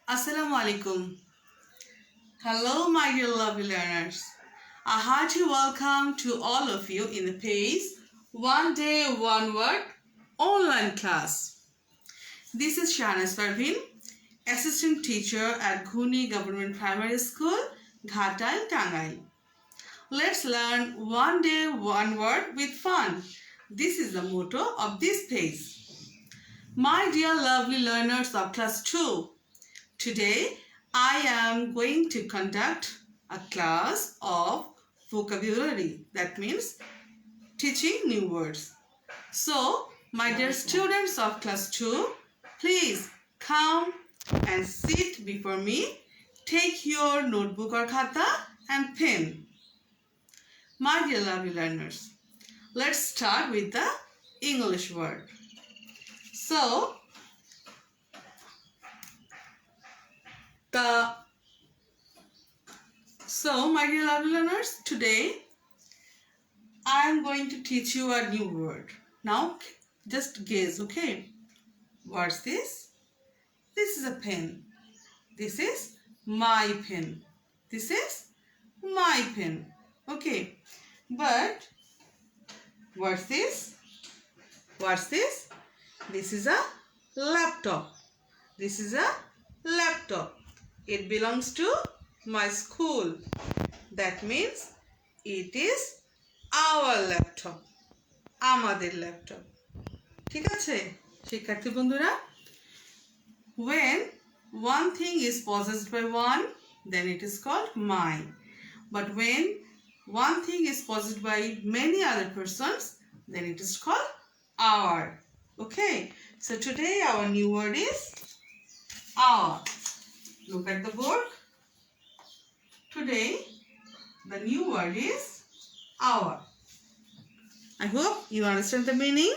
Assalamu alaikum. Hello, my dear lovely learners. A hearty welcome to all of you in the page One Day, One Word online class. This is Sahanaj Parvin, Assistant Teacher at Ghuni Government Primary School, Ghatail, Tangail. Let's learn one day, one word with fun. This is the motto of this page. My dear lovely learners of class 2, today I am going to conduct a class of vocabulary. That means teaching new words. So, my dear students of class 2, please come and sit before me. Take your notebook or khata and pen. My dear lovely learners, let's start with the English word. So, my dear lovely learners, today I am going to teach you a new word. Now, just guess, okay? What's this? This is a pen. This is my pen. This is my pen. Okay. But, what's this? What's this? This is a laptop. This is a laptop. It belongs to my school. That means it is our laptop. আমাদের laptop. ঠিক আছে শিক্ষার্থী বন্ধুরা? When one thing is possessed by one, then it is called mine. But when one thing is possessed by many other persons, then it is called our. Okay, so today our new word is our. Look at the board. Today the new word is our. I hope you understand the meaning.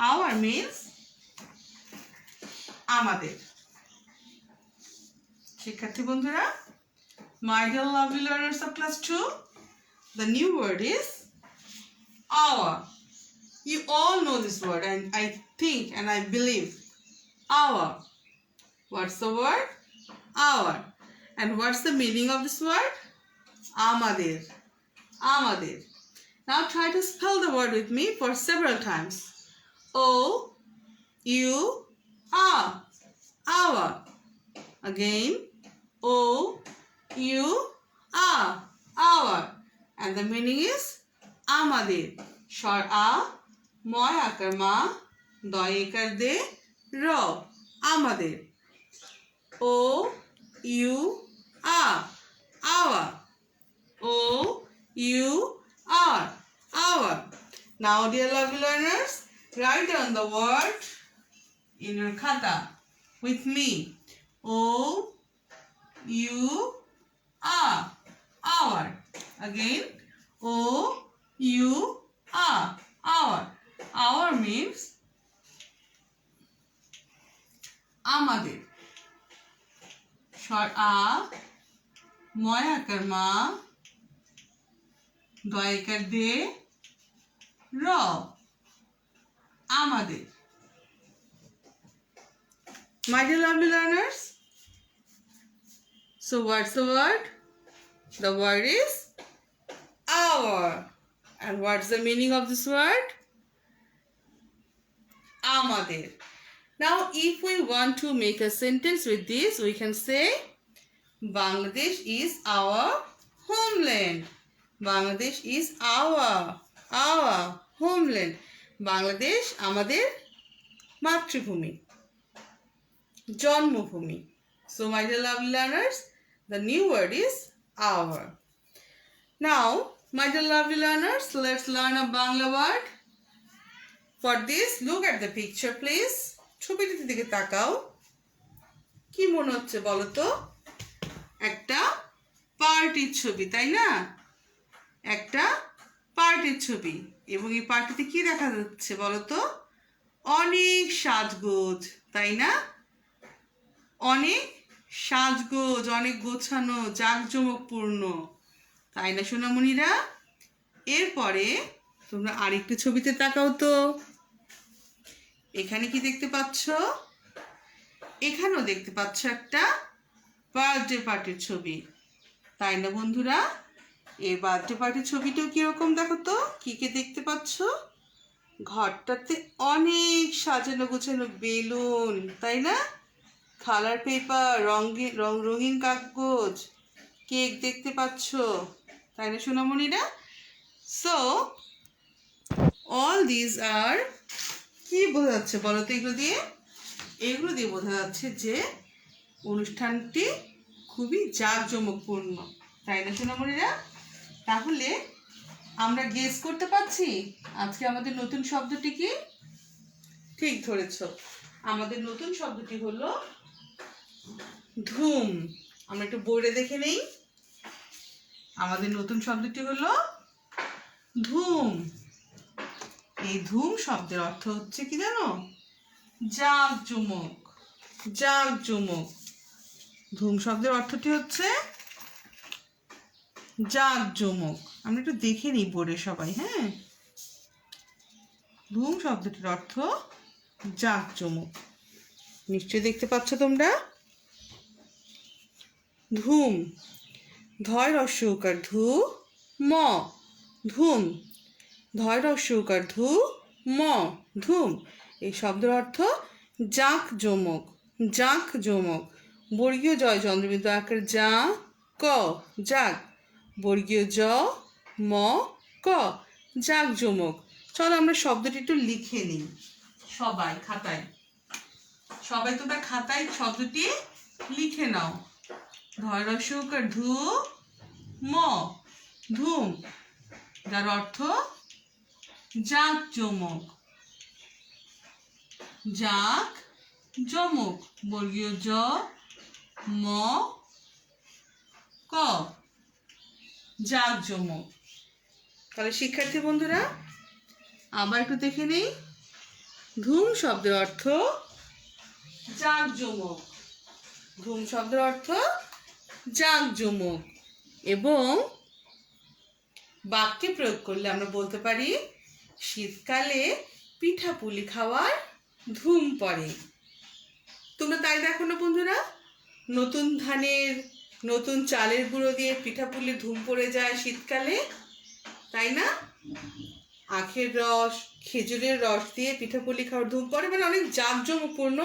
Our means আমাদের শিক্ষার্থী বন্ধুরা, my dear lovely learners of class 2, the new word is our. You all know this word, and I think and I believe our. What's the word? Our. And what's the meaning of this word? আমাদের. আমাদের. Now try to spell the word with me for several times. O-U-R. Our. Again. O-U-R. Our. And the meaning is আমাদের. Short A, ময় আকার মা, দয় একার দে, র, আমাদের. O-U-R. Our. O-U-R. Our. Now, dear lovely learners, write down the word in your khata with me. O-U-R. Our. Again. O-U-R. Our. Our means আমাদের. Short A, ময় আকার মা, দয় একার দে, র, আমাদের. My dear lovely learners, so what's the word? The word is our. And what's the meaning of this word? আমাদের. Now, if we want to make a sentence with this, we can say, Bangladesh is our homeland. Bangladesh is our homeland. Bangladesh আমাদের মাতৃভূমি, জন্মভূমি. So, my dear lovely learners, the new word is our. Now, my dear lovely learners, let's learn a Bangla word. For this, look at the picture, please. ছবিটির দিকে তাকাও. কি মনে হচ্ছে বলো তো? একটা পার্টির ছবি, তাই না? একটা পার্টির ছবি। এবং এই পার্টিতে কি দেখা যাচ্ছে বলো তো? অনেক সাজগোজ, তাই না? অনেক সাজগোজ, অনেক গোছানো, জাঁকজমকপূর্ণ, তাই না সোনামণিরা? এরপরে তোমরা আরেকটা ছবিতে তাকাও তো। এখানে কি দেখতে পাচ্ছ? এখানেও দেখতে পাচ্ছ একটা বার্থডে পার্টির ছবি, তাই না বন্ধুরা? এই বার্থডে পার্টির ছবিটাও কিরকম দেখো তো, কি কে দেখতে পাচ্ছ? ঘরটাতে অনেক সাজানো গোছানো বেলুন, তাই না? কালার পেপার, রঙিন কাগজ, কেক দেখতে পাচ্ছ, তাই না সোনামণিরা? সো অল দিস আর, কি বোঝা যাচ্ছে বলো তো এগুলো দিয়ে? এগুলো দিয়ে বোঝা যাচ্ছে যে অনুষ্ঠানটি খুবই জাঁকজমকপূর্ণ, তাই না সোনামণিরা? তাহলে আমরা গেস করতে পারছি আজকে আমাদের নতুন শব্দটি কি? ঠিক ধরেছ, আমাদের নতুন শব্দটি হলো ধুম। আমরা একটু বোর্ডে দেখে নেই। আমাদের নতুন শব্দটি হলো ধুম। এই ধুম শব্দের অর্থ হচ্ছে কি জানো? জাঁকজমক। জাঁকজমক। ধুম শব্দের অর্থটি হচ্ছে জাঁকজমক। আমরা একটু দেখে নিই বোর্ডে সবাই, হ্যাঁ? ধুম শব্দটির অর্থ জাঁকজমক। নিশ্চয়ই দেখতে পাচ্ছ তোমরা। ধুম, ধয় রস্য উকার ধু ম, ধুম। ধয় রস্য উকার ধু ম, ধুম। এই শব্দের অর্থ জাঁকজমক। জাঁকজমক। বর্গীয় জয় চন্দ্রবিন্দু আকার যা ক, জাক। বর্গীয় জ ম ক, জাঁকজমক। চলো আমরা শব্দটি একটু লিখে নিই সবাই খাতায়। সবাই তোমরা খাতায় শব্দটি লিখে নাও। ধয় রস্য উকার ধু ম, ধুম, যার অর্থ জাঁকজমক। জাঁকজমক। বর্গীয় জ ম ক, জাঁকজমক। তাহলে শিক্ষার্থী বন্ধুরা আবার একটু দেখে নেই। ধুম শব্দের অর্থ জাঁকজমক। ধুম শব্দের অর্থ জাঁকজমক। এবং বাক্যে প্রয়োগ করলে আমরা বলতে পারি শীতকালে পিঠাপুলি খাওয়ার ধুম পড়ে। তোমরা তাই দেখো না বন্ধুরা, নতুন ধানের নতুন চালের গুঁড়ো দিয়ে পিঠাপুলির ধুম পড়ে যায় শীতকালে, তাই না? আখের রস, খেজুরের রস দিয়ে পিঠাপুলি খাওয়ার ধুম পড়ে, মানে অনেক জাঁকজমকপূর্ণ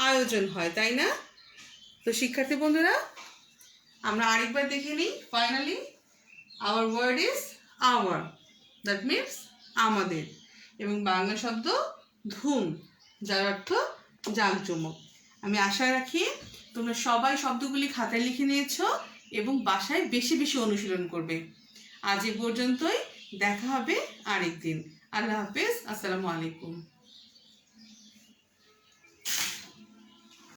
আয়োজন হয়, তাই না? তো শিক্ষার্থী বন্ধুরা আমরা আরেকবার দেখে নিই। Finally our word is our, that means আমাদের, এবং বাংলা শব্দ ধুম, যার অর্থ জাঁকজমক। আমি আশা রাখি তোমরা সবাই শব্দগুলি খাতায় লিখে নিয়েছো এবং বাসায় বেশি বেশি অনুশীলন করবে। আজ এ পর্যন্তই, দেখা হবে আরেকদিন। আল্লাহ হাফেজ, আসসালামু আলাইকুম।